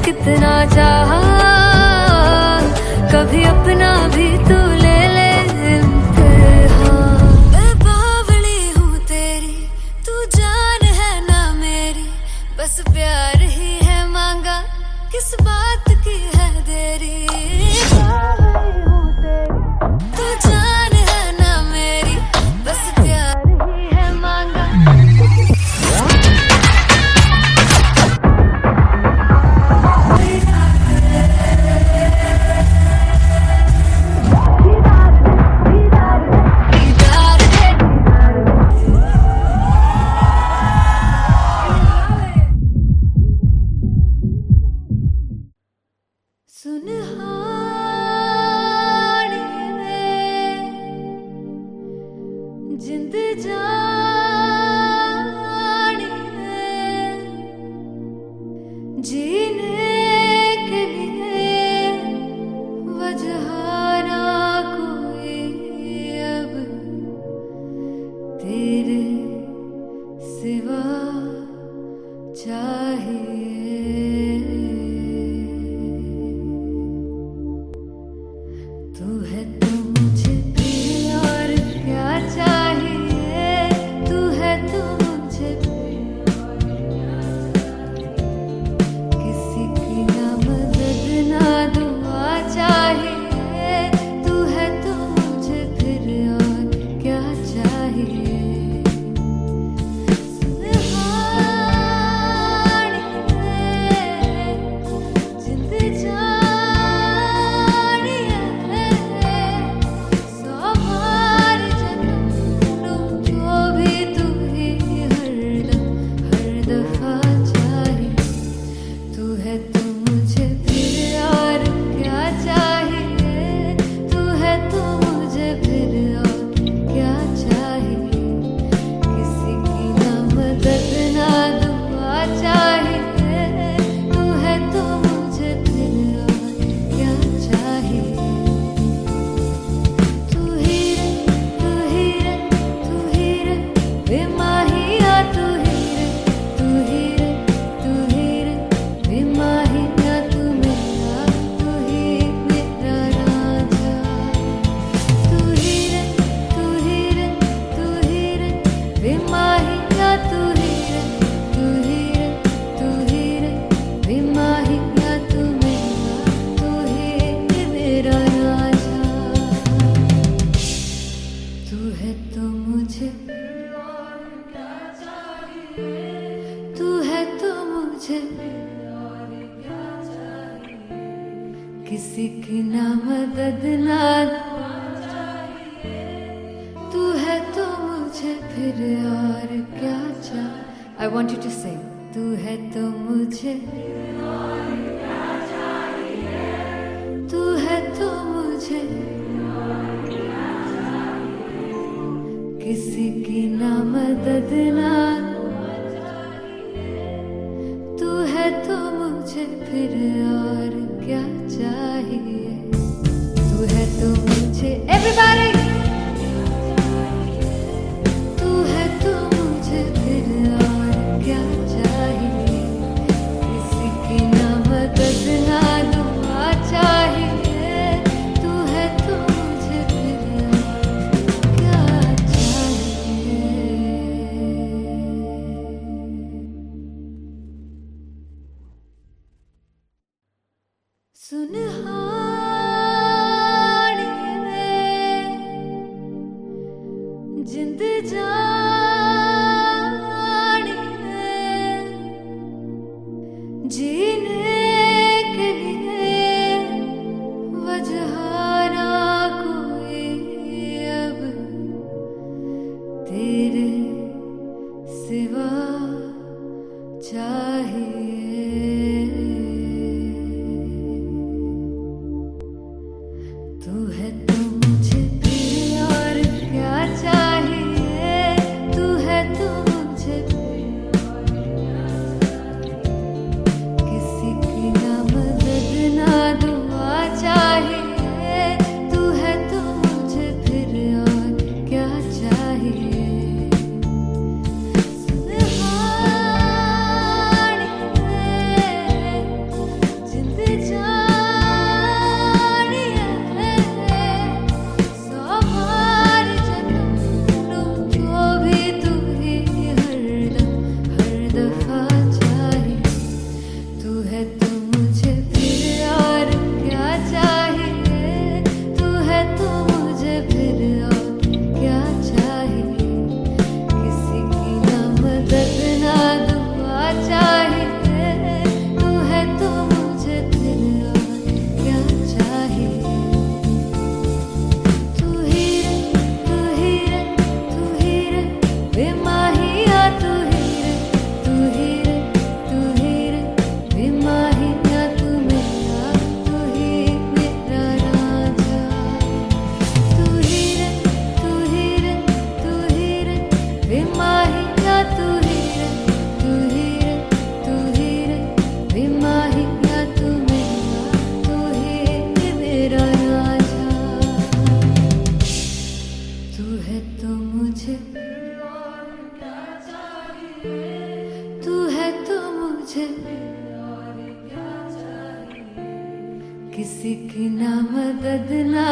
कितना चाहा, कभी अपना भी तू ले ले इम्तिहान। मैं बावली हूँ तेरी, तू जान है ना मेरी, बस प्यार ही है मांगा, किस बात की है देरी। बावली हूँ तेरी, तू जान है ना मेरी, बस प्यार ही है मांगा। सुनहानी जिंद जानी जीने के लिए वजह ना कोई अब तेरे सिवा चाहिए। तू है तो मुझे फिर और क्या चाहिए, तू है तो मुझे फिर और क्या चाहिए। किसी की ना मदद ना दुआ चाहिए, तू है तो मुझे फिर और क्या चाहिए। सुनहानी जिंद जानी सौ बार जन्म लूं जो भी तू ही हरदम हर दफा चाहिए। तू है तो मुझे फिर और क्या चाहिए, तू है तो मुझे फिर और क्या चाहिए। किसी की ना मदद ना दुआ चाहिए, तू है तो मुझे फिर और क्या चाहिए। तू ही रे, तू ही रे, तू ही रे बेमाहिया, तू ही रे, तू ही रे, तू ही रे बेमाहिया, तू मेरा, तू ही मेरा राजा। तू ही रे, तू ही रे, तू ही रे बेमाहिया, तू ही रे, तू ही रे, तू ही रे बेमाहिया, तू मेरा, तू ही मेरा राजा। तू है तो मुझे तू है तो मुझे किसी की ना मदद ना तू है तो मुझे फिर और क्या चाहिए। I want you to sing. तू है तो मुझे तू है तो मुझे किसी की ना मदद ना तू है तो मुझे फिर और क्या चाहिए। तू है तो मुझे everybody तू है तो मुझे फिर और क्या चाहिए। किसी की ना मदद ना दुआ चाहिए, तू है तो मुझे फिर और क्या चाहिए। सुनहानी जिंद जानी जीने के लिए वजह ना कोई अब तेरे सिवा चाहिए। तू है तो मुझे फिर और क्या चाहिए, तू है तो मुझे फिर और क्या चाहिए। किसी की ना मदद ना दुआ चाहिए, तू है तो मुझे फिर और क्या चाहिए। मुझे तू है तो मुझे किसी की ना मदद ना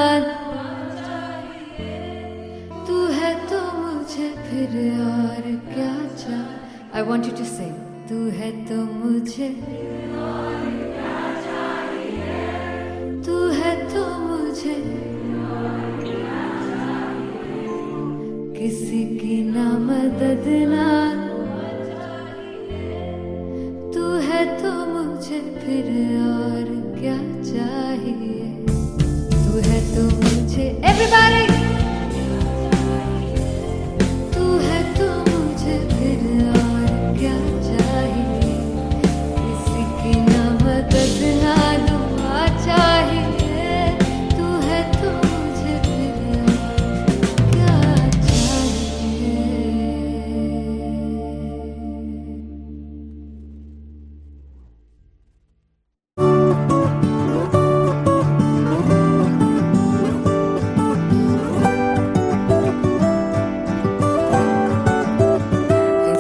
तू है तो मुझे फिर और क्या चाह I want you to sing तू है तो मुझे तू है तो मुझे किसी की ना मदद ना तू है तो मुझे फिर और क्या चाहिए तू है तो मुझे everybody तू है तो मुझे फिर और क्या चाहिए किसी की ना मदद ना दुआ चाहिए तू है तो मुझे फिर और क्या चाहिए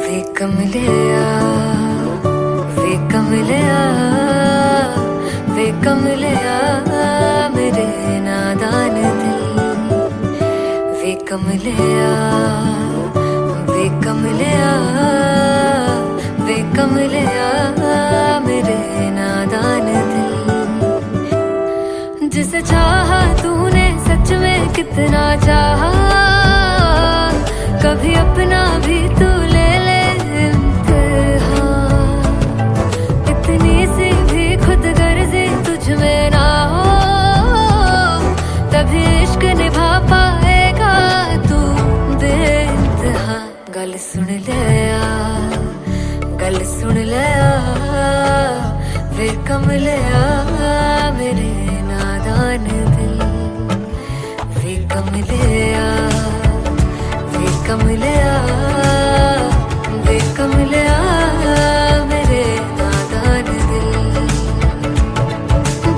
वे कमलिया वे कमलिया वे कमलिया मेरे नादान दिल वे कमलिया वे कमलिया वे कमलिया मेरे नादान दिल जिसे चाहा तूने सच में कितना चाहा कभी अपना भी तू ले ले इम्तिहान इतनी सी भी खुद गर्जी तुझ में ना हो तभी इश्क निभा पाएगा तू बेइंतहा गल सुन लिया गल सुन लिया वे कमलिया मेरे नादान दिल वे कमलिया वे कमलिया वे कमलिया मेरे नादान दिल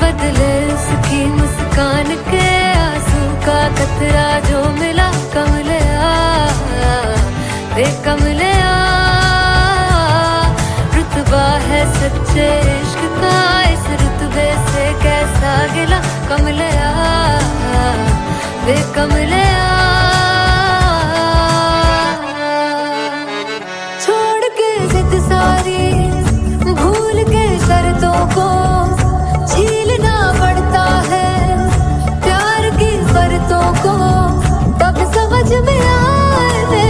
बदले उसकी मुस्कान के आंसू का कतरा जो मिला कमलिया वे कमलिया रुतबा है सच्चे इश्क का इस रुतबे से कैसा गिला कमलिया वे कमलिया छोड़ के जिद सारी भूल के शर्तों को झीलना पड़ता है प्यार की शर्तों को तब समझ में आए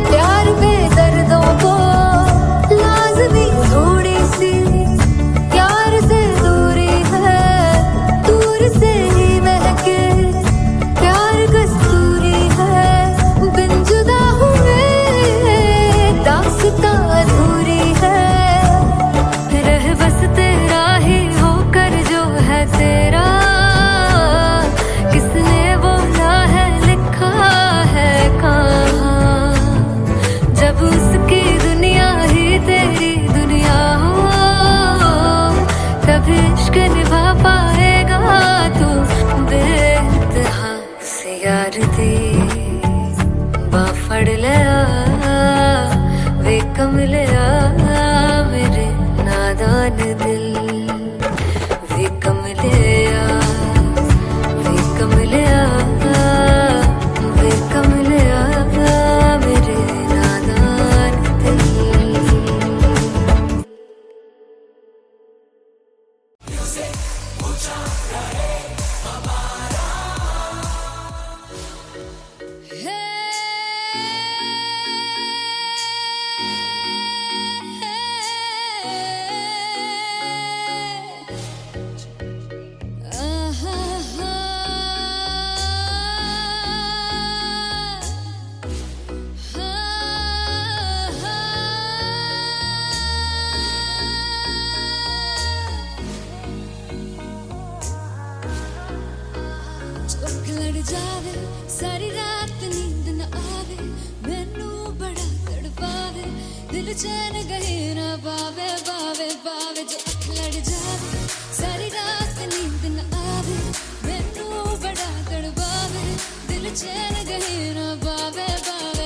प्यार में दर्दों को लाजमी थोड़ी सी प्यार से दूरी है दूर से ही महके प्यार कस्तूरी है बिन जुदा हुए दास्तां अधूरी है रह बस तेरा ही होकर जो है तेरा किसने बोला है लिखा है कहाँ जब उसकी दुनिया ही तेरी दुनिया हो तब इश्क निभा पाएगा तू बेइंतहा से यार दी बाफड़ लिया वे कमलिया मेरे नादान दिल वे कमलिया वे कमलिया वे कमलिया मेरे नादान दिल चौक लड़ जावे सारी रात नींद न आवे मैनू बड़ा तड़पावे दिल चैन गहे ना पावे पावे पावे जो अख लड़ जावे सारी रात नींद न आवे मैनू बड़ा तड़पावे दिल चैन गहे ना पावे पावे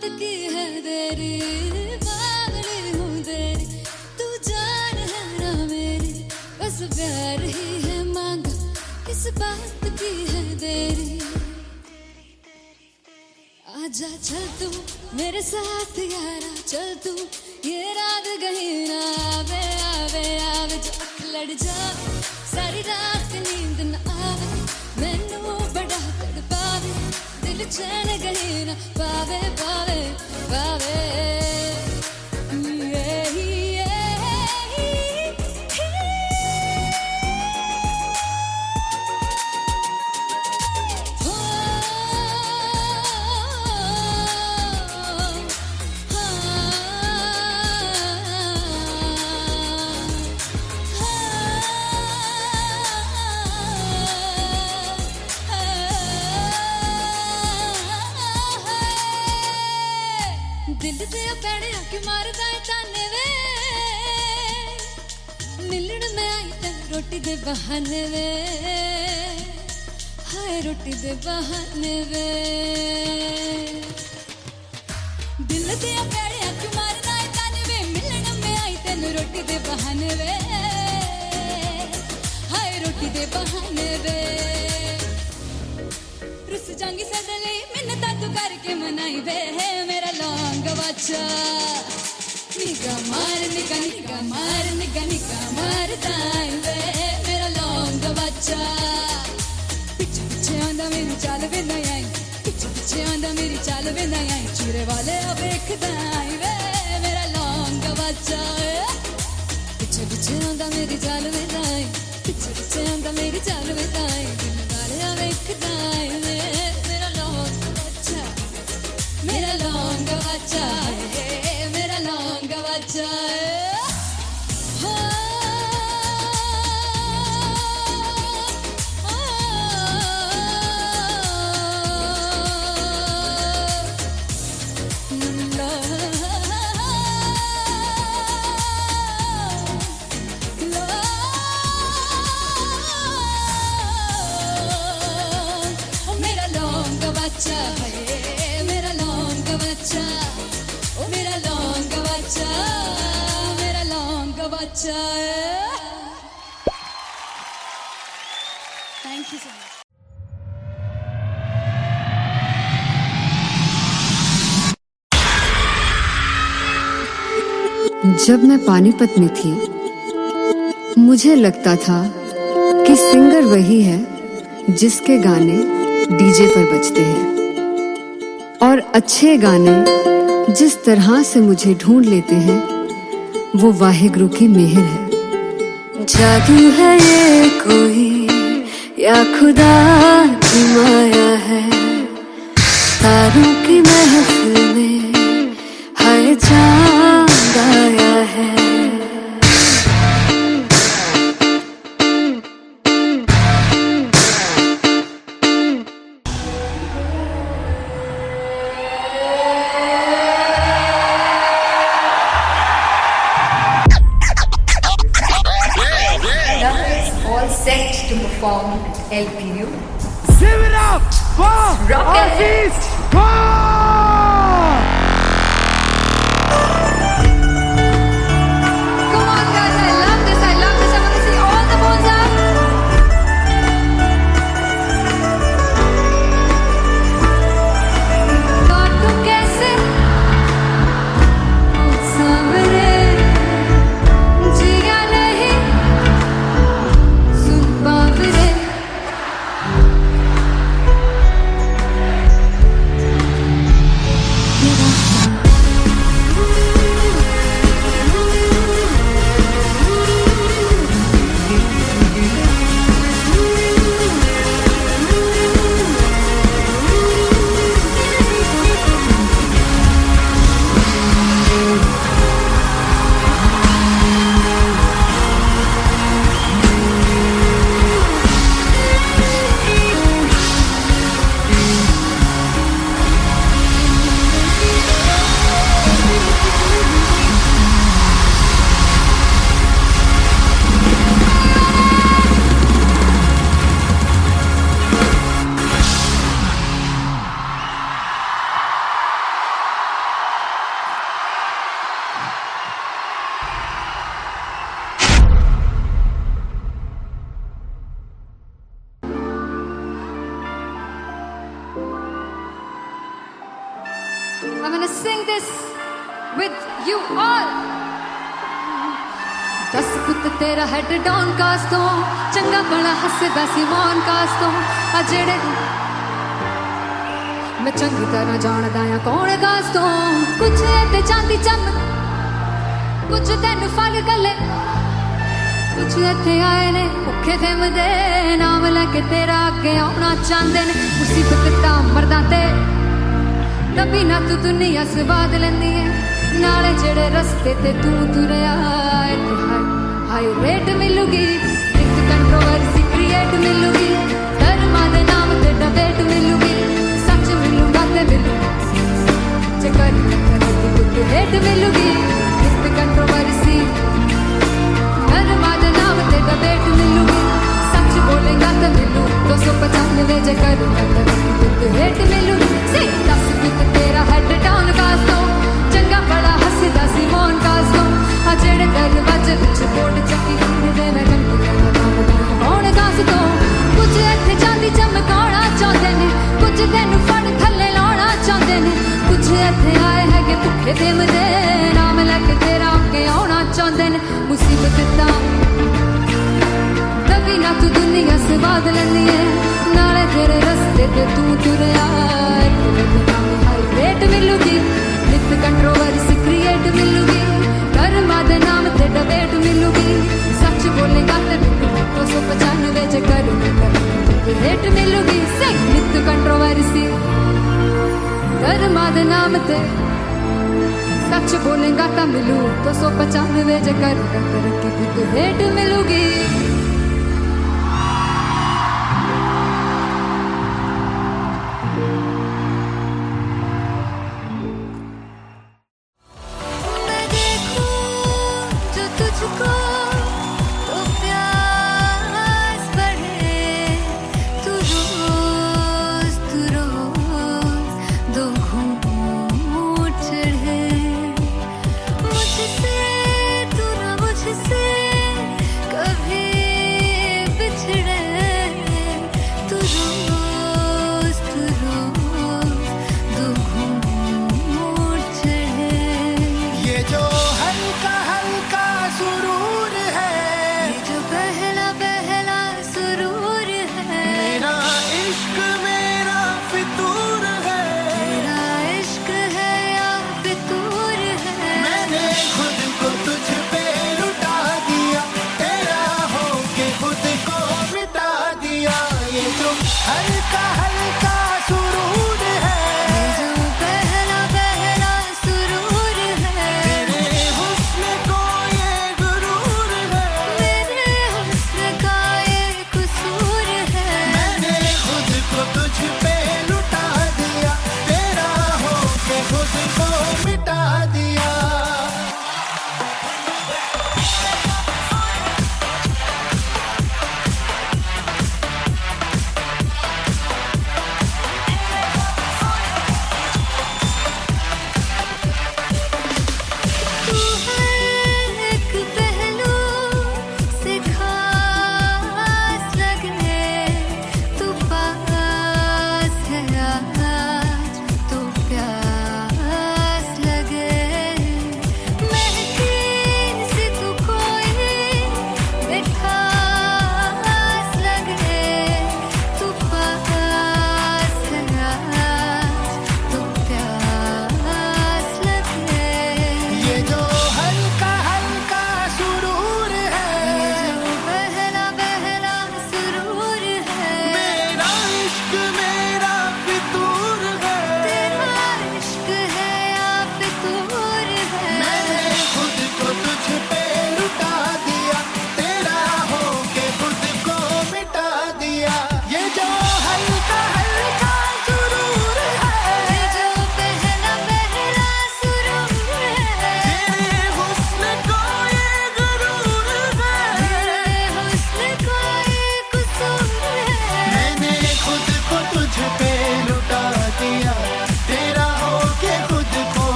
बात की है देरी, बावली हूँ तेरी, तू जान है ना मेरी, बस प्यार ही है मांगा, किस बात की है देरी। आजा चल तू मेरे साथ यारा, चल तू ये रात कहीं ना आवे आवे आवे, जो अख लड़ जावे सारी रात नींद न आवे, मैनू बड़ा तड़पावे, दिल चैन कहीं ना पावे पावे पावे। दिल दे पैड़े आके मारदा है ताने वे, मिलन में आई तेन रोटी दे बहाने वे, हाय रोटी दे बहाने वे। दिल दे पैड़े आके मारदा है ताने वे, मिलन में आई तेन रोटी दे बहाने वे, हाय रोटी दे बहाने वे। रुस जांगी सदले मिन्नता तू करके मनाई वे, मेरा लौंग बच्चा निगा मार निगा निगा मार निगा निगा मार दाई वे, मेरा लौंग बच्चा। पिछे पिछे आंदा मेरी चाल वे नहीं आई, पिछे पिछे आंदा मेरी चाल वे नहीं आई, चूरे वाले अब एक दाई वे, मेरा लौंग बच्चा। पिछे पिछे आंदा मेरी चाल वे नहीं आई, पिछे पिछे आंदा मेरी चाल वे नहीं आई, दिल वाले अब एक दाई वे, मेरा लौंग बच्चा, मेरा लौंग बच्चा, मेरा लौंग बच्चा। मेरा लौंग बच्चा है, मेरा लौंग बच्चा, ओ मेरा लौंग बच्चा, मेरा लौंग बच्चा। Thank you so much. जब मैं पानीपत में थी, मुझे लगता था कि सिंगर वही है जिसके गाने डीजे पर बजते हैं, और अच्छे गाने जिस तरह से मुझे ढूंढ लेते हैं वो वाहिगुरु की मेहर है। जादू है ये कोई या खुदा की माया है, तारों की महफिल में हर चांद आया है। Set to perform at LPU. Give it up for Rock and Aziz Khan! Come on guys, I love this, I love this. I want to see all the balls up. काटूं कैसे सामने, जिया नहीं सुन पावरे, with you all. दस पुत तेरा head down कास तो चंगा बड़ा हसदा सी मौन कास तो आ जेड़े मैं चंगी तरह जानदा आ कौन कास तो कुछ ते चांदी चम कुछ तेन फल गले कुछ इत्थे आए ने भुखे थिमदे नाम लैके तेरा अगे आउणा चाहंदे ने मुसीबत तां मरदा ते तभी ना तू दुनिया स्वाद लैंदी है नाले जेड़े रस्ते ते तू तुरया हाई रेट मिलूगी एक कंट्रोवर्सी क्रिएट मिलूगी धर्मा दे नाम ते डिबेट मिलूगी सच मिलूगा ते मिलू जे कर कुछ हेट मिलूगी एक कंट्रोवर्सी धर्मा दे नाम ते डिबेट मिलूगी सच बोलेगा ते मिलू 295 जे कर कुछ हेट मिलूगी से 10 कुछ तेरा हेड डाउन कास तो चंगा बड़ा हसदा सी मौन कास तो आ जेड़े दरवाजे विच बोर्ड चक्की दे मैं कौन कास तो कुछ इत्थे चांदी चमकाउणा चाहंदे ने कुछ तेन फड़ थल्ले लाउणा चाहंदे ने कुछ इत्थे आए हैगे भुखे थिमदे नाम लैके तेरा अगे आउणा चाहंदे ने मुसीबत तां तभी ना तू दुनिया स्वाद लैंदी है नाले तेरे रस्ते ते तू तुरया हाई रेट मिलूगी नित कंट्रोवर्सी क्रिएट मिलूगी कर्मा दे नाम ते डिबेट मिलूगी सच बोलेगा ते मिलू 295 जे कर रेट मिलूगी से नित कंट्रोवर्सी कर्मा दे नाम ते सच बोलेगा ता मिलू 295 जे कर तरक्की रेट मिलूगी गुरूर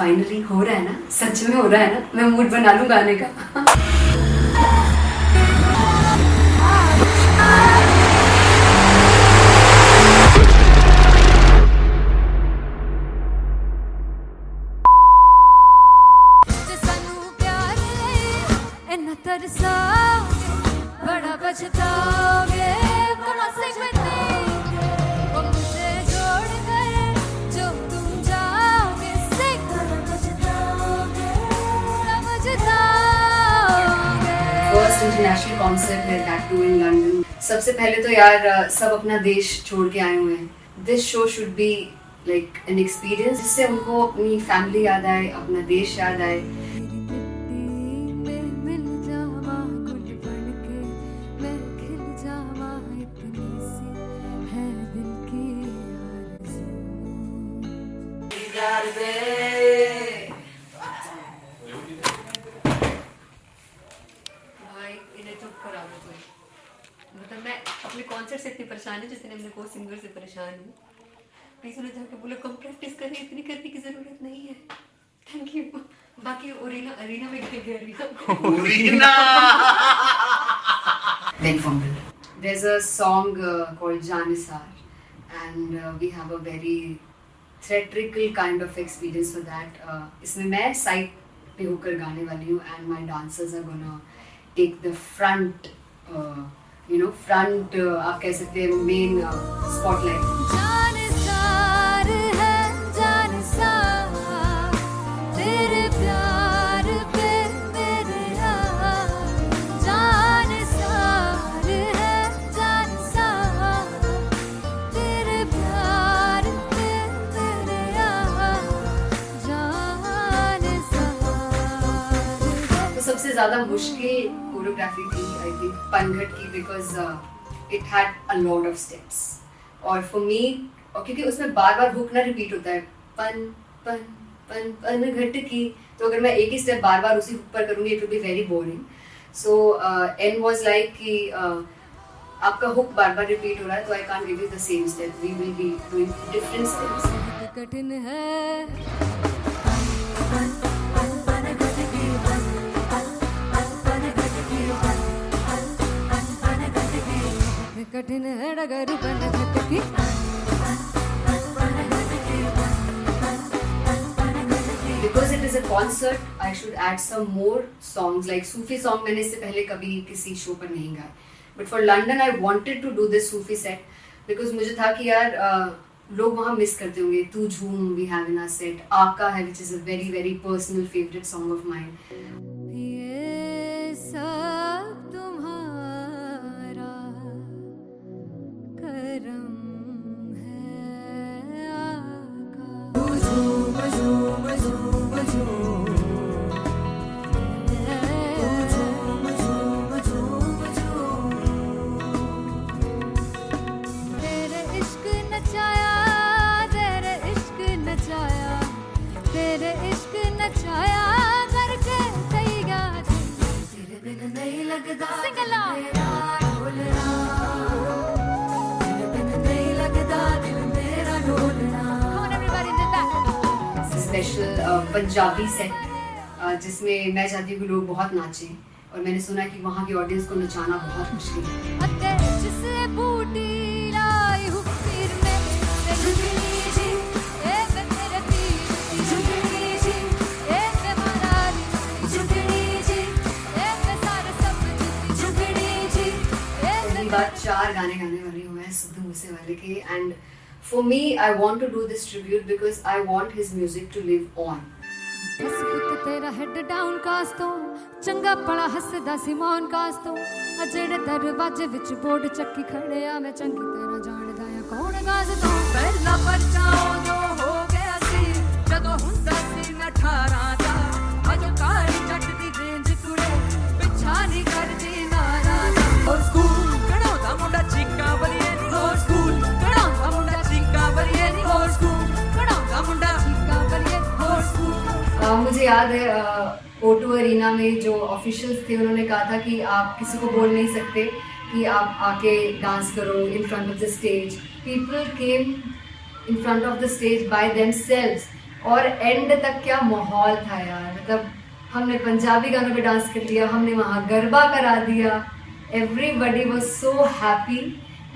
फाइनली हो रहा है ना, सच में हो रहा है ना, मैं मूड बना लूं गाने का। बड़ा पछताओगे बड़ा सिखते वो मुझे छोड़ कर जो तुम जाओगे बड़ा पछताओगे बड़ा पछताओगे। फर्स्ट इंटरनेशनल कॉन्सर्ट है, दैट टू इन लंदन। सबसे पहले तो यार सब अपना देश छोड़ के आए हुए हैं। This show should be like an experience जिससे उनको अपनी फैमिली याद आए, अपना देश याद आए। भाई इन्हें चुप करा दो कोई। मतलब मैं अपने कॉन्सर्ट से इतनी परेशान हूँ जितने अपने को सिंगर से परेशान हूँ। प्लीज उन्हें जाके बोलो कम प्रैक्टिस करें, इतनी करने की जरूरत नहीं है। Thank you. बाकी अरीना में गई arena Very fumble. There's a song called Janisar and we have a very theatrical kind of experience for that. इसमें मैं साइड पे होकर गाने वाली हूँ and my dancers are gonna take the front, front आप कह सकते हैं main spotlight. जानिसार है जानिसार तेरे प्यार पे मेरे यार। जानिसार है जानिसार तेरे प्यार पे मेरे यार। जानिसार तो सबसे ज़्यादा मुश्किल कोरियोग्राफी थी आई थिंक पनघट की, because it had a lot of steps और फॉर मी, और क्योंकि उसमें बार बार हुक ना रिपीट होता है, पन पन पन पन घट की, तो अगर मैं एक ही स्टेप बार बार उसी हुक पर करूंगी it will be very boring. So an was like कि आपका हुक बार बार रिपीट हो रहा है तो I can't give you the same step, we will be doing different steps. कठिन है कठिन है डगर बन घटकी। Because it is a concert, I should add some more songs like Sufi song. मैंने इससे पहले कभी किसी शो पर नहीं गाए, but for London I wanted to do this Sufi set because मुझे था कि यार लोग वहाँ मिस करते होंगे। तू झूम we have in our set, आका है which is a very very personal favorite song of mine. ये सब तुम्हारा करम है आका। झूम झूम झूम झूम झूम झूम झूम झूम तेरे इश्क नचाया तेरे इश्क नचाया तेरे इश्क नचाया करके सैया तेरे बिन नहीं लगदा सिंगला मेरा ढोलना तेरे बिन नहीं लगदा दिल मेरा ढोलना। Come on everybody did that. Special Punjabi set जिसमें मैं चाहती हूँ कि लोग बहुत नाचें और मैंने सुना कि वहाँ की ऑडियंस को नचाना बहुत मुश्किल है। अते जिसे बूटी लाई हूँ पीर में ते झुकनी जी ए मैं तेरे पीर झुकनी जी ए मैं मनाली झुकनी जी ए मैं सारे सब झुकनी जी ए पहली बार 4 गाने गाने वाली हूँ मैं सिद्धू मूसेवाले के, and for me I want to do this tribute because I want his music to live on. बस पुत तेरा हेड डाउन कास तो चंगा पड़ा हसदा सिमोन कास तो अजेड़े दरवाजे विच बोर्ड चक्की खड़े आ मैं चंगी तरह जानदा आ कौन गाज तो पहला परचाओ जो हो गया सी जदों हुंदा सी मैं 18 दा अजो काली जट दी रेंज कुड़े पिछा नहीं करदी नारा और स्कूल कढ़ाउंदा मुंडा चीका बलिए नी और स्कूल कढ़ाउंदा मुंडा चीका बलिए नी और स्कूल कढ़ाउंदा मुंडा चीका बलिए और स्कूल। मुझे याद है O2 अरीना में जो ऑफिशियल्स थे उन्होंने कहा था कि आप किसी को बोल नहीं सकते कि आप आके डांस करो in front of the stage. People came in front of the stage by themselves और एंड तक क्या माहौल था यार, मतलब हमने पंजाबी गानों पे डांस कर लिया, हमने वहाँ गरबा करा दिया, everybody was so happy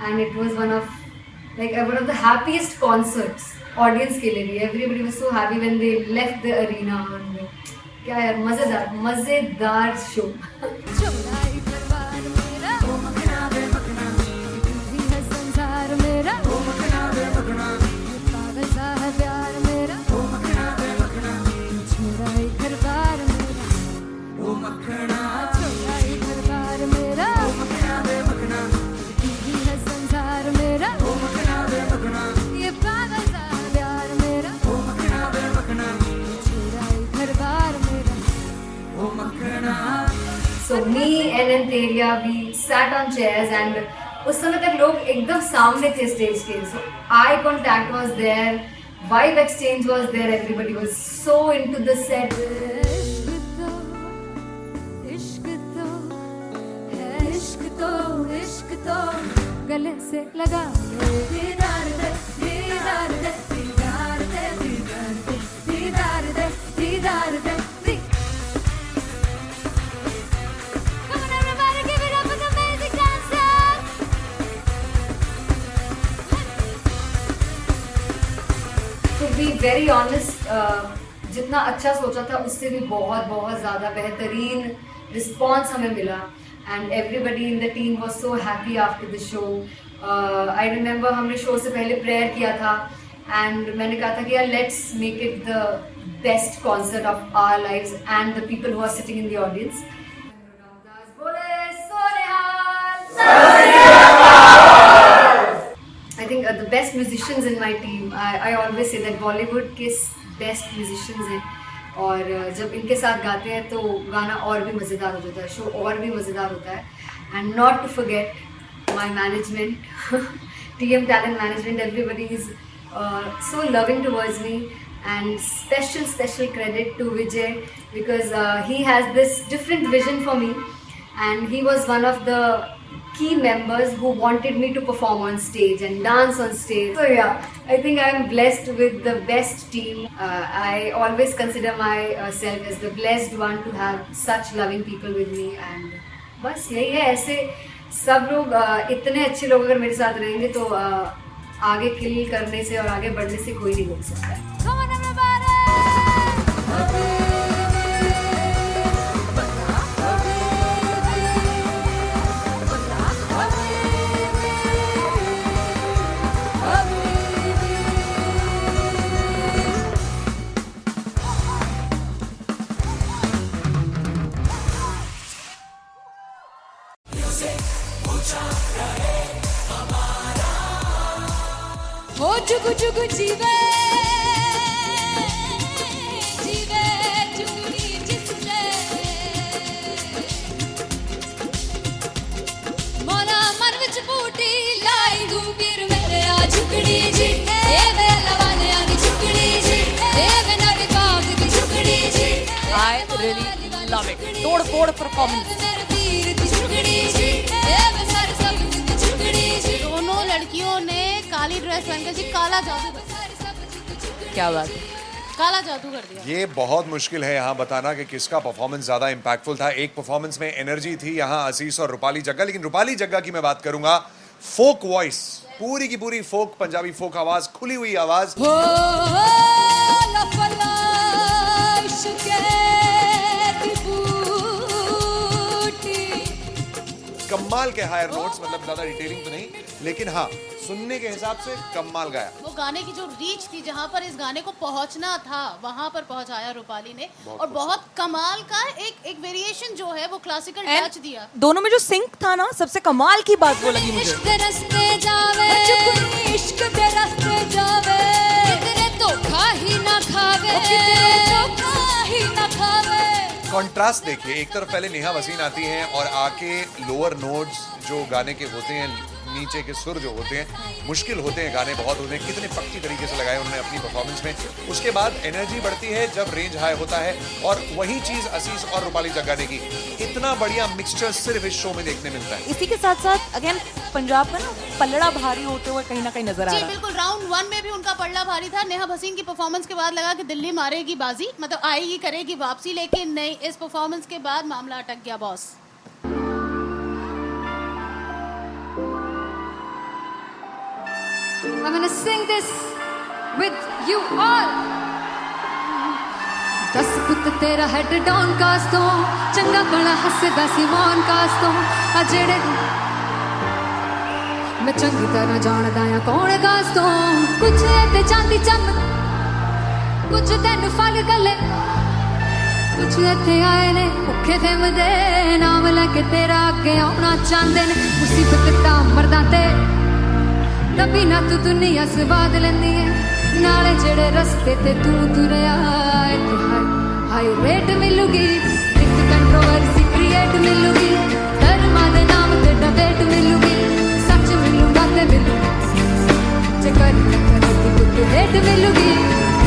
and it was one of the happiest concerts audience के लिए भी. Everybody was so happy when they left the arena. क्या यार, मजेदार शो. चौराई दरबार मेरा ओ मखना बे मखना, तू ही है संसार मेरा ओ मखना बे मखना, पागल सा है प्यार मेरा ओ मखना बे मखना, चौराई दरबार मेरा ओ मखना, चौराई दरबार मेरा ओ मखना बे मखना, तू ही है संसार मेरा ओ मखना बे मखना, ये पागल सा है प्यार मेरा ओ मखना बे मखना, चौराई दरबार मेरा ओ मखना. So me and Antheria, we sat on chairs and उस समय तक लोग एकदम सामने थे स्टेज के. So eye contact was there, vibe exchange was there, everybody was so into the set. इश्क तो है, इश्क तो इश्क तो गले से लगा ले. दीदार दे दीदार दे दीदार दे दीदार दे दीदार दे दीदार दे. Come on everybody, give it up for the amazing dancers. To be very honest, जितना अच्छा सोचा था उससे भी बहुत बहुत ज़्यादा बेहतरीन रिस्पॉन्स हमें मिला. And everybody in the team was so happy after the show. I remember हमने शो से पहले प्रेयर किया था एंड मैंने कहा था कि यार let's make it the best concert of our lives and the people who are sitting in the audience. I think the best musicians in my team, I always say that Bollywood के best musicians हैं और जब इनके साथ गाते हैं तो गाना और भी मज़ेदार हो जाता है, शो और भी मज़ेदार होता है. And not to forget my management, TM Talent Management, everybody is so loving towards me, and special credit to Vijay because he has this different vision for me and he was one of the key members who wanted me to perform on stage and dance on stage. So yeah, I think I am blessed with the best team. I always consider myself as the blessed one to have such loving people with me and बस यही है. ऐसे सब लोग इतने अच्छे लोग अगर मेरे साथ रहेंगे तो आगे किल करने से और आगे बढ़ने से कोई नहीं रोक सकता है. Come on everybody. हो जुगु जुगु जीवे जीवे जुगनी जिससे मोला मन विच बूटी लाई गुबीर मेरे आ झुकड़ी जी ए वे लवाने आ झुकड़ी जी ए वे नर बाग की झुकड़ी जी. I really love it. तोड़ फोड़ परफॉर्मेंस. मेरे वीर की झुकड़ी जी ए वे सर सब की झुकड़ी जी. दोनों लड़कियों ने काली ड्रेस पहनकर जी काला जादू कर दिया. क्या बात है. काला जादू कर दिया. ये बहुत मुश्किल है यहाँ बताना कि किसका परफॉर्मेंस ज़्यादा इम्पैक्टफुल था. एक परफॉर्मेंस में एनर्जी थी यहाँ असीस और रूपाली जग्गा, लेकिन रूपाली जग्गा की मैं बात करूंगा. फोक वॉइस, पूरी की पूरी फोक, पंजाबी फोक आवाज, खुली हुई आवाज. कमाल के हायर नोट्स, मतलब ज्यादा डिटेलिंग तो नहीं, लेकिन हाँ सुनने के हिसाब से कमाल गाया. वो गाने की जो रीच थी, जहाँ पर इस गाने को पहुंचना था वहां पर पहुंचाया रूपाली ने. और बहुत कमाल का एक वेरिएशन जो है वो क्लासिकल टच दिया. दोनों में जो सिंक था ना, सबसे कमाल की बात वो लगी मुझे. इश्क दे रस्ते जावे, इश्क दे रस्ते जावे, कितने धोखा ही ना खावे, कितने धोखा ही ना खावे. कॉन्ट्रास्ट देखिए, एक तरफ पहले नेहा वसीन आती हैं और आके लोअर नोट्स जो गाने के होते हैं, नीचे के सुर जो होते हैं, मुश्किल होते हैं, गाने बहुत होते हैं, कितने पक्की तरीके से लगाए उन्होंने अपनी परफॉर्मेंस में. उसके बाद एनर्जी बढ़ती है जब रेंज हाई होता है, और वही चीज असीस और रूपाली जग्गा ने की. इतना बढ़िया मिक्सचर सिर्फ इस शो में देखने मिलता है. इसी के साथ साथ अगेन पंजाब का ना पलड़ा भारी होते हुए कहीं ना कहीं नजर आ जी रहा है। बिल्कुल, राउंड 1 में भी उनका पलड़ा भारी था। नेहा भसीन की परफॉर्मेंस के बाद लगा कि दिल्ली मारेगी बाजी, मतलब आएगी करेगी वापसी, लेकिन नहीं, इस परफॉर्मेंस के बाद मामला अटक गया boss. I'm gonna sing this with you all. दस पुत तेरा हेड डॉन कास तो चंगा बड़ा हसदा सिमोन कास तो आ जेड़े मैं चंगी तरह जानदा आ कौन कास तो कुछ ते चांदी चम कुछ तेन फल गले कुछ इत्थे आए ने भुखे फिमदे नाम लेके तेरा अगे आउणा चाहंदे ने मुसीबत ता मरदा ते तभी ना तू दुनिया स्वाद लेंदी है नाले जेड़े रस्ते ते तू तुरया इत्थे हाई रेट मिलूगी एक कंट्रोवर्सी क्रिएट मिलूगी धर्मा दे नाम ते डिबेट मिलूगी सच मिलूगा ते मिलू जे कर की कुछ रेट मिलूगी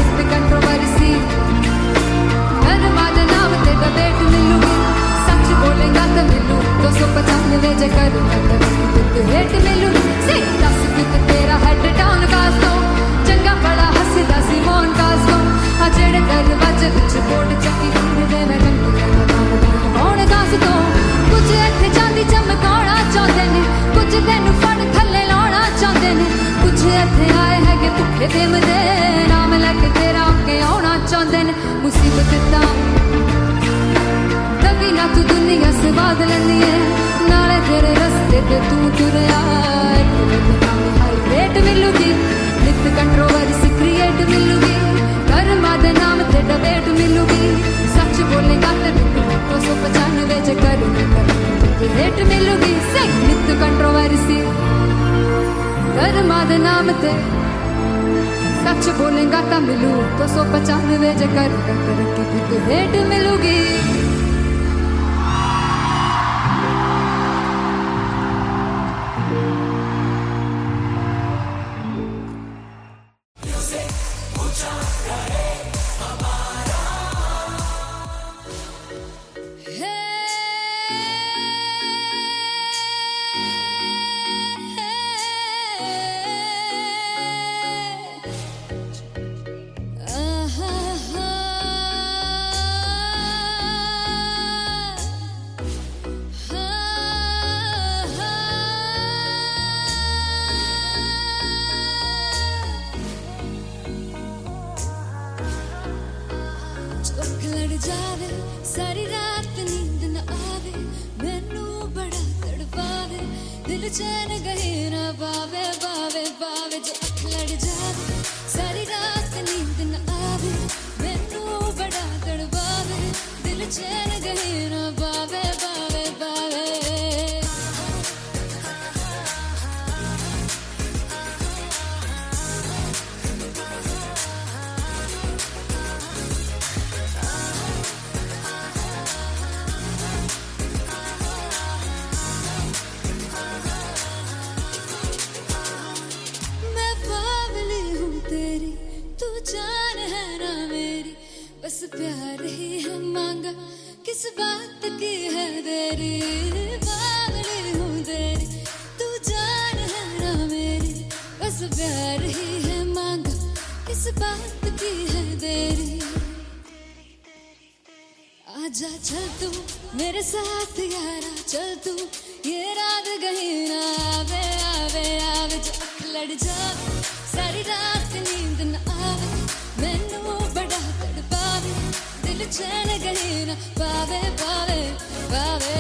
एक कंट्रोवर्सी धर्मा दे नाम ते डिबेट मिलूगी सच बोलेगा तो मिलू 295 जे कर कुछ रेट मिलूगी से दस कुछ तेरा हेड डाउन कास तो चंगा बड़ा हसदा सिमोन कास तो आ जेड़े दरवाजे विच बोर्ड चक्की दे मैं कौन कास तो कुछ इत्थे चांदी चमकाउणा चाहंदे ने कुछ तैनू फड़ थल्ले लाउणा चाहंदे ने कुछ इत्थे आए हैगे भुखे फिमदे नाम लेके तेरा अगे आउणा चाहंदे ने मुसीबत ता तभी ना तू दुनिया स्वाद लैंदी है नाले तेरे रस्ते ते तू तुरया हाई रेट मिलूगी नित कंट्रोवर्सी क्रिएट मिलूगी कर्मा दे नाम ते डिबेट मिलूगी सच बोलेगा ते मिलू 295 जे कर रेट मिलूगी से नित कंट्रोवर्सी कर्मा दे नाम ते सच बोलेगा ता मिलू 295 जे कर रेट मिलूगी। जावे सारी रात नींद न आवे मैनू बड़ा तड़पावे दिल चैन गहे ना पावे पावे पावे जो अख लड़ जावे सारी रात नींद न आवे मैनू बड़ा तड़पावे दिल चैन गहे ना पावे पावे पावे बस प्यार ही है मांगा किस बात की है देरी बावली हूँ तेरी तू जान है ना मेरी बस प्यार ही है मांगा किस बात की है देरी आजा चल तू मेरे साथ यारा चल तू ये रात गही ना आवे आवे आवे जो अख लड़ जावे सारी रात नींद न आवे मैनू बड़ा तड़पावे दिल चैन गही ना पावे पावे पावे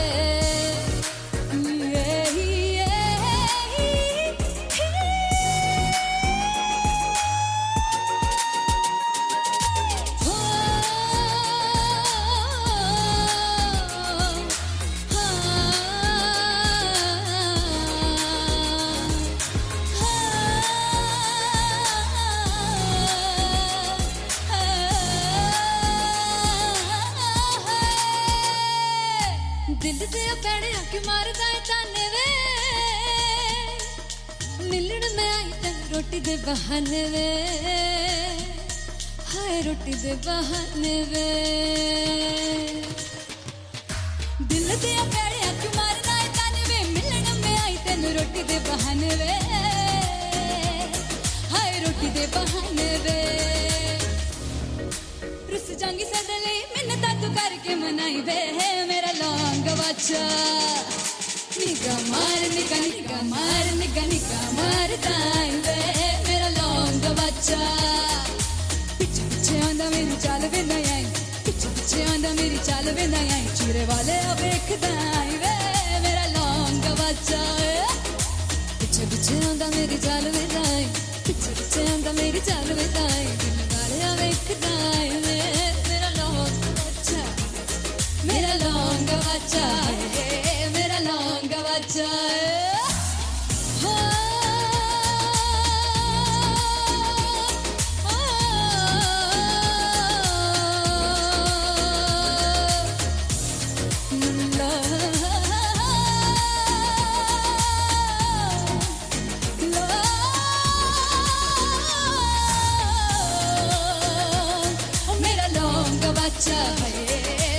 दिल दे पैड़े आके मारदा है ताने वे मिलन में आई तेन रोटी दे बहाने वे हाय रोटी दे बहाने वे दिल दे पैड़े आके मारदा है ताने वे मिलन में आई तेन रोटी रोटी दे बहाने वे, हाय रोटी दे बहाने वे। रुस जांगी सदले मिन्नता तू करके मनाई वे, मेरा लौंग वाचा। निगा मार निगा निगा मार निगा निगा मारदाई वे, मेरा लौंग वाचा। पिछे पिछे आंदा मेरी चाल वे ना आई, पिछे पिछे आंदा मेरी चाल वे ना आई, चूरे वाले अब देखदाई वे, मेरा लौंग वाचा। पिछे पिछे आंदा मेरी चाल वे ना आई, पिछे पिछे आंदा मेरी चाल वे ना आई, दिल वाले अब देखदाई वे, मेरा लौंग वाचा, मेरा लौंग वाचा, मेरा लौंग वाचा। मेरा लौंग बच्चा है,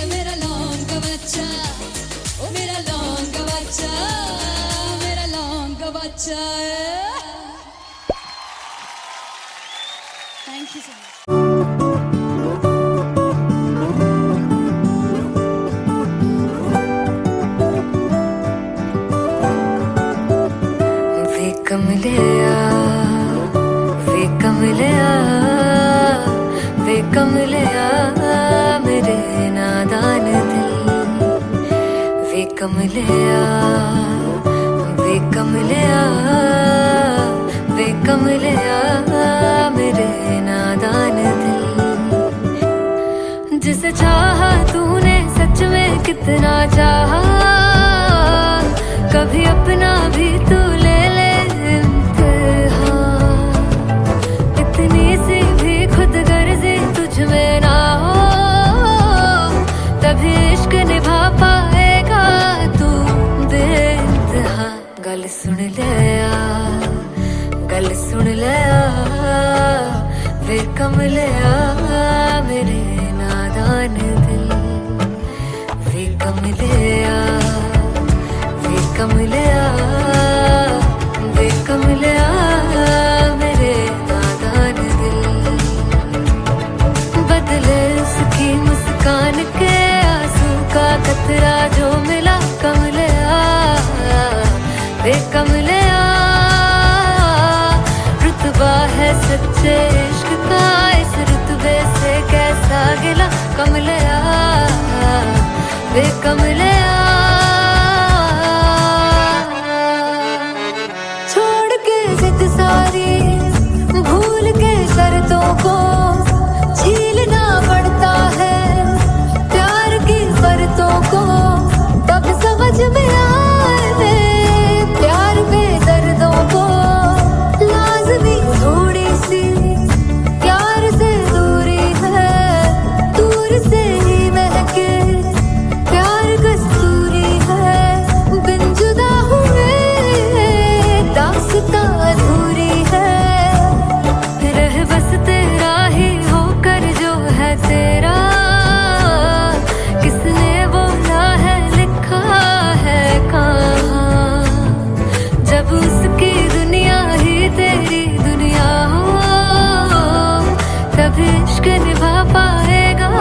मेरा लौंग बच्चा, ओ मेरा लौंग बच्चा, मेरा लौंग बच्चा। Thank you so much. वे कमलिया, वे कमलिया, वे कमलिया मेरे नादान दिल। वे कमलिया, वे कमलिया, वे कमलिया मेरे नादान दिल। जिसे चाहा तूने सच में कितना चाहा, कभी अपना भी तू ले ले इम्तिहान। इतनी सी भी खुद गर्जी तुझ में ना हो, तभी इश्क निभा पाएगा तू बेइंतहा। गल सुन लिया, गल सुन लिया, वे कमलिया मेरे नादान दिल। वे कमलिया, वे कमलिया, वे कमलिया मेरे नादान दिल। बदले उसकी मुस्कान के आंसू का कतरा जो मिला कमलिया, वे कमलिया। रुतबा है सच्चे इश्क का, इस रुतबे से कैसा गिला कमलिया, वे कमलिया। छोड़ के जिद सारी, भूल के शर्तों को, झीलना पड़ता है प्यार की शर्तों को। तब समझ में आए प्यार में दर्दों को, लाज़मी थोड़ी सी प्यार से दूरी है, दूर से ही महके प्यार कस्तूरी है। बिन जुदा हुए दास्तां अधूरी है, रह बस तेरा ही होकर जो है तेरा। किसने बोला है लिखा है कहाँ, जब उसकी दुनिया ही तेरी दुनिया हो, तभी इश्क निभा पाएगा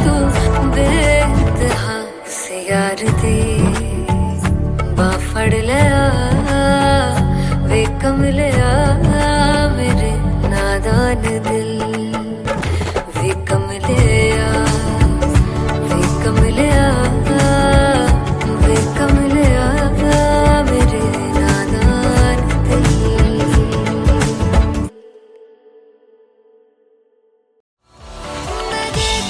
तू बेइंतहा। उसे यार दी बांह फड़ लिया, वे कमलिया मेरे नादान दिल। वे कमलिया, वे कमलिया, वे कमलिया मेरे नादान दिल। मैं देख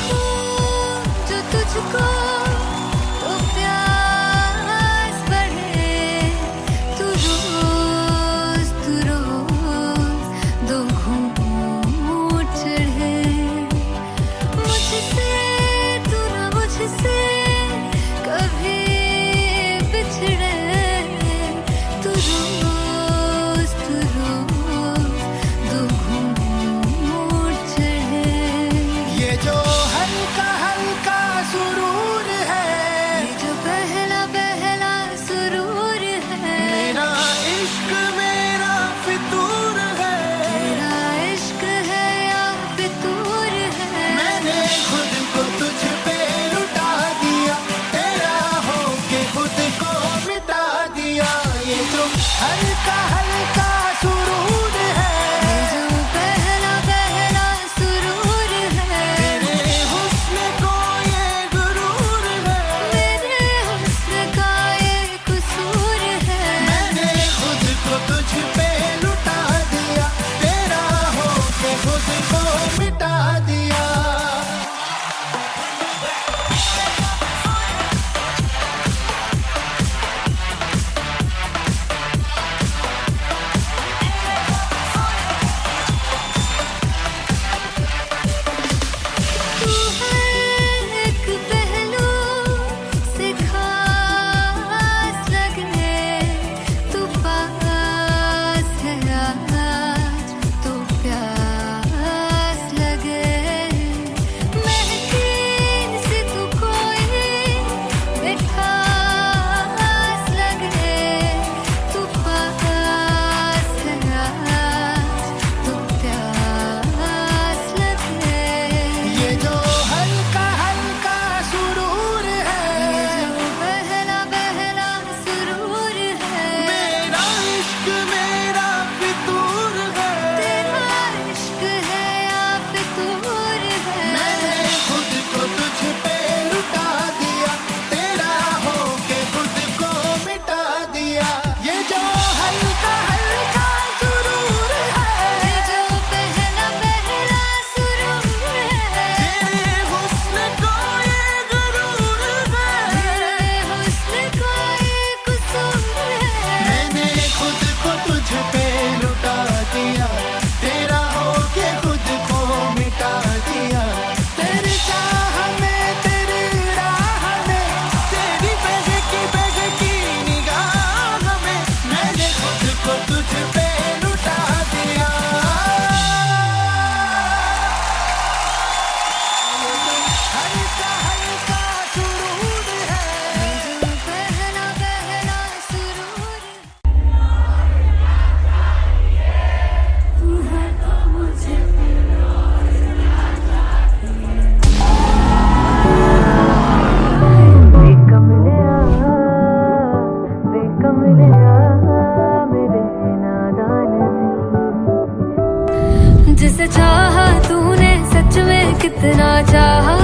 मुझसे चाहा तूने सच में कितना चाहा,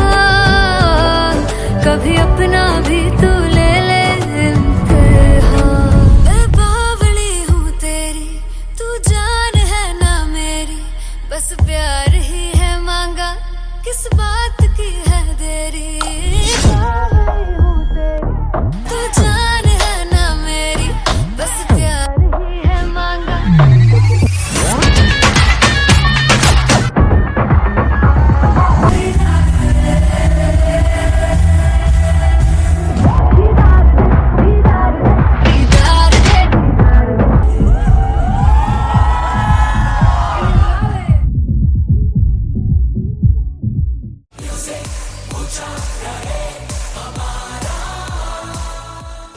कभी अपना भी तू ले ले इम्तिहान। मैं बावली हूँ तेरी, तू जान है ना मेरी, बस प्यार ही है मांगा, किस बात की है देरी। बावली हूँ तेरी, तू जान है ना मेरी, बस प्यार ही है मांगा।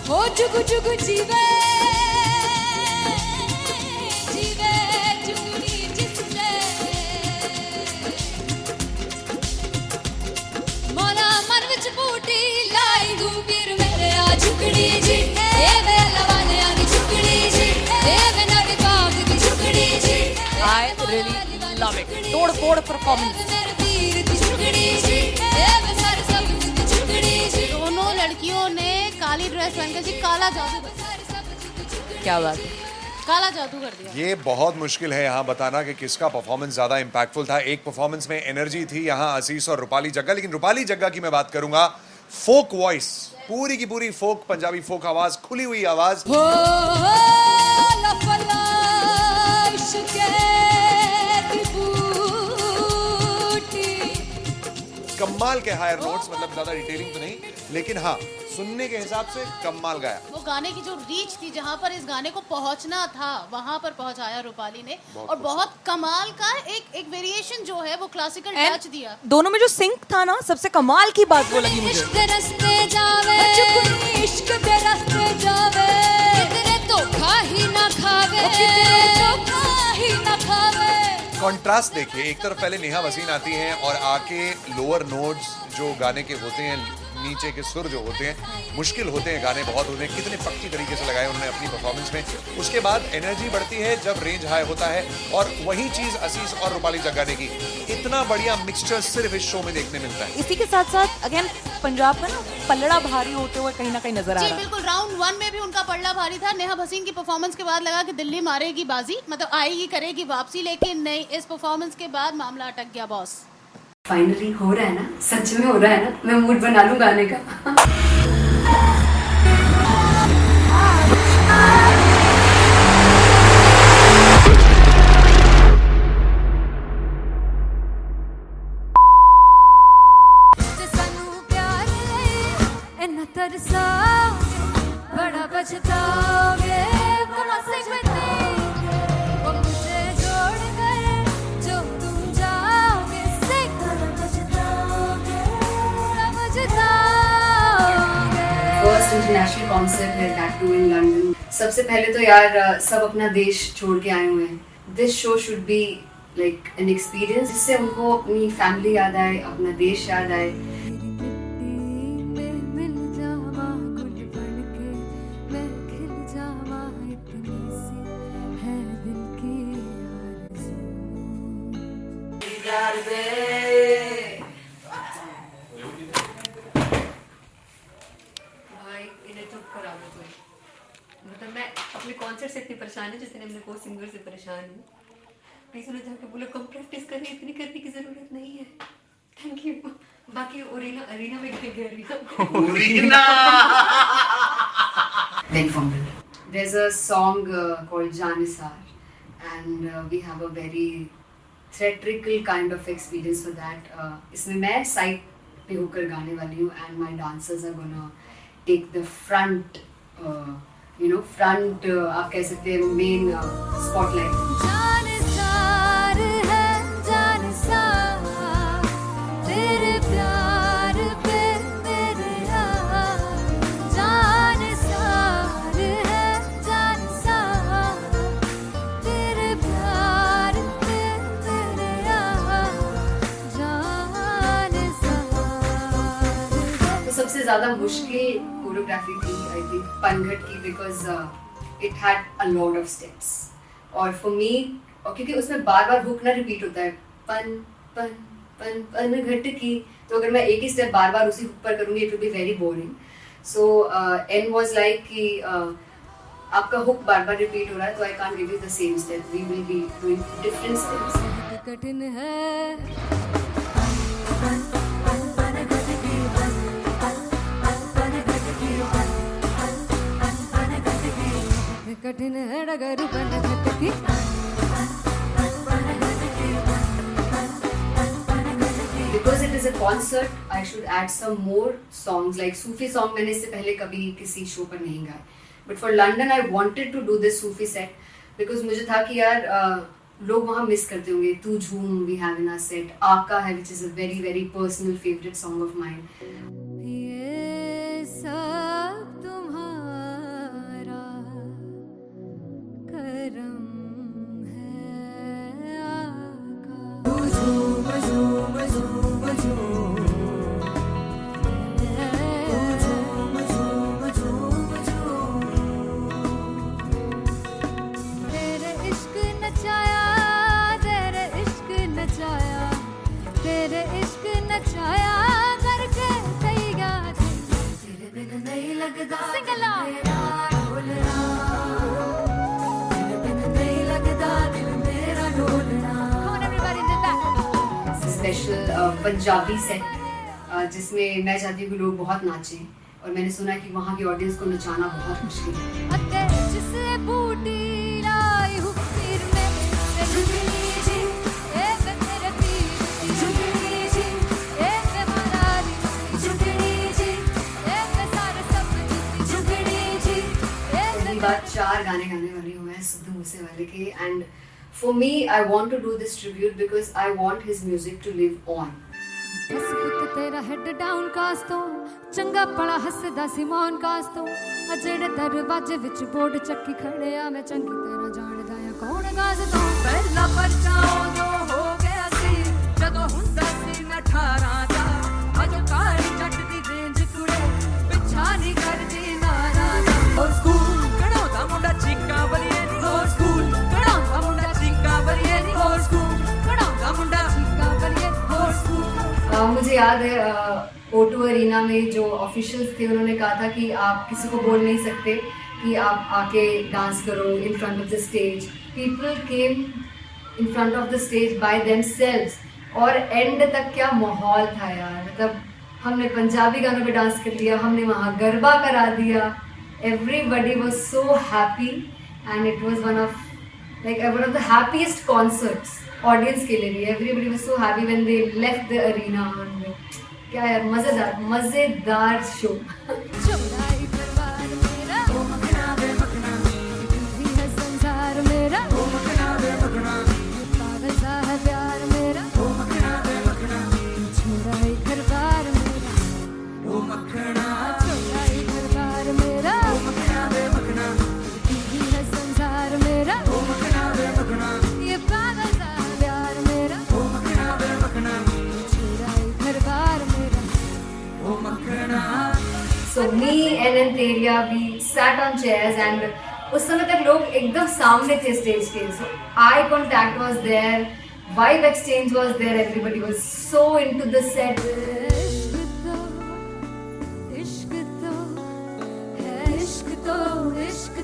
हो चुगु चुगु जीवे जीवे चुगनी जिससे मौला मन विच बूटी लाई गुबीर मेरे आ झुकड़ी जी, ए वे लवाने आ झुकड़ी जी, ए वे नवी बाग की झुकड़ी जी। I really love it. तोड़ फोड़ परफॉर्मेंस। मेरे वीर की झुकड़ी जी, ए वे सर सब की झुकड़ी जी। दोनों लड़कियों ने काली ड्रेस पहनकर जी काला जादू कर दिया। क्या बात है। काला जादू कर दिया। ये बहुत मुश्किल है यहाँ बताना कि किसका परफॉर्मेंस ज्यादा इंपैक्टफुल था। एक परफॉर्मेंस में एनर्जी थी यहाँ असीस और रूपाली जग्गा, लेकिन रूपाली जग्गा की मैं बात करूंगा, फोक वॉइस, पूरी की पूरी फोक, पंजाबी फोक आवाज, खुली हुई आवाज। हो लफला इश्क़े दी बूटी। कमाल के हायर नोट्स, मतलब ज्यादा डिटेलिंग तो नहीं, लेकिन हाँ सुनने के हिसाब से कमाल गाया। वो गाने की जो रीच थी, जहाँ पर इस गाने को पहुंचना था वहां पर पहुंचाया रूपाली ने, और बहुत कमाल का एक वेरिएशन जो है वो क्लासिकल टच दिया। दोनों में जो सिंक था ना, सबसे कमाल की बात वो लगी मुझे। इश्क दे रस्ते जावे, इश्क दे रस्ते जावे, कितने धोखा ही ना खावे, कितने धोखा ही ना खावे। कॉन्ट्रास्ट देखिए, एक तरफ पहले नेहा वसीन आती हैं और आके लोअर नोट्स जो गाने के होते हैं, नीचे के सुर जो होते हैं, मुश्किल होते हैं, गाने बहुत होते हैं, कितने पक्की तरीके से लगाए उन्होंने अपनी परफॉर्मेंस में। उसके बाद एनर्जी बढ़ती है जब रेंज हाई होता है, और वही चीज असीस और रूपाली जग्गा ने की। इतना बढ़िया मिक्सचर सिर्फ इस शो में देखने मिलता है। इसी के साथ साथ अगेन पंजाब का ना पल्लड़ा भारी होते हुए कहीं ना कहीं नजर आ जी रहा है। बिल्कुल, राउंड 1 में भी उनका पल्ला भारी था। नेहा भसीन की परफॉर्मेंस के बाद लगा कि दिल्ली मारेगी बाजी, मतलब आएगी करेगी वापसी, लेकिन नहीं, इस परफॉर्मेंस के बाद मामला अटक गया बॉस। फाइनली हो रहा है ना, सच में हो रहा है ना, मैं मूड बना लूं गाने का। सानू प्यार इन्ना तरसा, बड़ा पछताओगे बड़ा सकते, वो मुझे छोड़ कर जो तुम जाओगे, से बड़ा पछताओगे, बड़ा पछताओगे। फर्स्ट इंटरनेशनल कॉन्सर्ट है, दैट टू इन लंदन। सबसे पहले तो यार सब अपना देश छोड़ के आए हुए हैं। This show should be like an experience, जिससे उनको अपनी फैमिली याद आए, अपना देश याद आए। भाई इन्हें चुप करा दो कोई, मतलब मैं अपने कॉन्सर्ट से इतनी परेशान हूँ जितने मैं को सिंगर से परेशान हूँ। प्लीज उन्हें जाके बोलो कम प्रैक्टिस करनी, इतनी करने की जरूरत नहीं है। Thank you. बाकी अरीना में गए arena Then fumble. There's a song called Janisar, and we have a very theatrical kind of experience for that. इसमें मैं साइड पे होकर गाने वाली हूँ, and my dancers are gonna take the front, front आप कह सकते हैं main spotlight. जानिसार है जानिसार, तेरे प्यार पे मेरे यार, जानिसार है जानिसार, तेरे प्यार पे मेरे यार, जानिसार। तो सबसे ज़्यादा मुश्किल कोरियोग्राफी थी आई थिंक पनघट की, because it had a lot of steps, और for me और क्योंकि उसमें बार बार हुक ना रिपीट होता है, पन पन पन पन घट की, तो अगर मैं एक ही स्टेप बार बार उसी हुक पर करूँगी it will be very boring. So an was like कि आपका हुक बार बार रिपीट हो रहा है तो I can't give you the same step, we will be doing different steps. कठिन है कठिन है डगर बन घटकी. Because it is a concert, I should add some more songs like Sufi song. मैंने इससे पहले कभी किसी शो पर नहीं गाए. But for London, I wanted to do this Sufi set because मुझे था कि यार लोग वहाँ मिस करते होंगे. तू झूम we have in our set. आका है which is a very very personal favorite song of mine. ये सब तुम्हारा करम है आका. झूम झूम झूम झूम झूम झूम झूम झूम. तेरे इश्क नचाया, तेरे इश्क नचाया, तेरे इश्क नचाया करके तैयार. तेरे बिन नहीं लगता सिंगला ढोलना, तेरे बिन नहीं लगता दिल मेरा ढोलना. Come on everybody do that. Special Punjabi set जिसमें मैं चाहती हूँ कि लोग बहुत नाचें और मैंने सुना कि वहाँ की ऑडियंस को नचाना बहुत मुश्किल है. अते जिसे बूटी लाई हूँ पीर में ते झुगनी जी, ए वे मेरे पीर की झुगनी जी, ए वे मरारी की झुगनी जी, ए वे सारे सब की झुगनी जी, ए वे पहली बार 4 गाने गाने वाली हूँ मैं सिद्धू मूसेवाले के. And for me I want to do this tribute because I want his music to live on. बस पुत तेरा हेड डाउन कास तो चंगा पड़ा हसदा सिमोन कास तो अजड़े दरवाजे विच बोर्ड चक्की खड़े आ मैं चंगी तेरा जानदा या कौन गाज तो. ਪਹਿਲਾ ਪਰਚਾ ਉਦੋਂ ਹੋ ਗਿਆ ਸੀ ਜਦੋਂ ਹੁੰਦਾ ਸੀ ਮੈਂ 18 ਦਾ. ਅਜੋ ਕਾਲੀ ਜੱਟ ਦੀ ਰੇਂਜ ਕੁੜੇ ਪਿੱਛਾ ਨਹੀਂ ਕਰਦੀ ਨਾਰਾ ਦਾ. ਹੋਰ ਸਕੂਲ ਕਢਾਉਂਦਾ ਮੁੰਡਾ ਚੀਕਾਂ ਬਲੀਏ ਨੀ, ਹੋਰ ਸਕੂਲ ਕਢਾਉਂਦਾ ਮੁੰਡਾ ਚੀਕਾਂ ਬਲੀਏ ਨੀ, ਹੋਰ ਸਕੂਲ ਕਢਾਉਂਦਾ ਮੁੰਡਾ ਚੀਕਾਂ ਬਲੀਏ, ਹੋਰ ਸਕੂਲ. मुझे याद है O2 अरीना में जो ऑफिशियल्स थे उन्होंने कहा था कि आप किसी को बोल नहीं सकते कि आप आके डांस करो in front of the stage. People came in front of the stage by themselves और एंड तक क्या माहौल था यार. मतलब हमने पंजाबी गानों पे डांस कर लिया, हमने वहाँ गरबा करा दिया. Everybody was so happy and it was one of the happiest concerts audience के लिए भी. Everybody was so happy when they left the arena. क्या यार मजेदार शो. चौड़ाई परिवार मेरा ओ मखना बे मखना, भी है संसार मेरा ओ मखना बे मखना, पागल सा है प्यार मेरा ओ मखना बे मखना, चौड़ाई परिवार मेरा ओ मखना, चौड़ाई परिवार मेरा ओ मखना बे मखना, भी है संसार मेरा ओ मखना बे मखना, ये पागल सा है प्यार मेरा ओ मखना बे मखना, चौड़ाई परिवार मेरा. So me and Antelia, we sat on chairs and उस समय तक लोग एकदम सामने थे स्टेज के. So eye contact was there, vibe exchange was there, everybody was so into the set. इश्क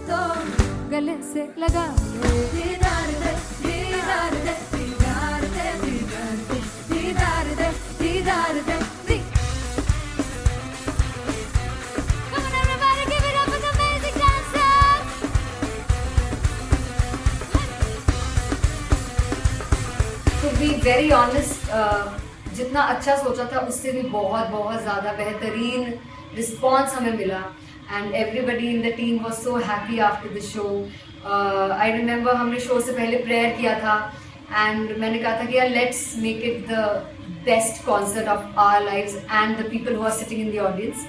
तो गले से लगा दीदार दे दीदार दे दीदार दे दीदार दे दीदार दे. Come on everybody, give it up for the amazing dancers. To be very honest, जितना अच्छा सोचा था उससे भी बहुत ज़्यादा बेहतरीन रिस्पॉन्स हमें मिला. And everybody in the team was so happy after the show. I remember हमने शो से पहले प्रेयर किया था and मैंने कहा था कि यार let's make it the best concert of our lives and the people who are sitting in the audience.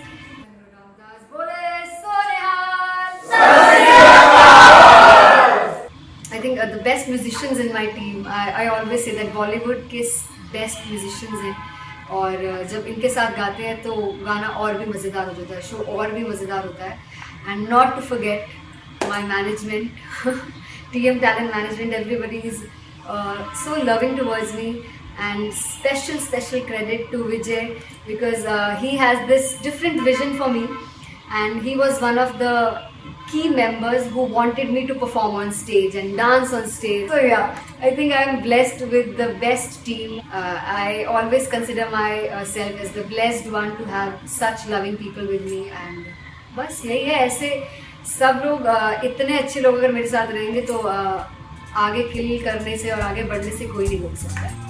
I think the best musicians in my team. I always say that Bollywood के best musicians हैं और जब इनके साथ गाते हैं तो गाना और भी मज़ेदार हो जाता है, शो और भी मज़ेदार होता है. And not to forget my management, TM Talent Management. Everybody is so loving towards me. And special credit to Vijay because he has this different vision for me, and he was one of the key members who wanted me to perform on stage and dance on stage. So yeah, I think I'm blessed with the best team. I always consider myself as the blessed one to have such loving people with me, and बस यही है. ऐसे सब लोग इतने अच्छे लोग अगर मेरे साथ रहेंगे तो आगे किल करने से और आगे बढ़ने से कोई नहीं रोक सकता है.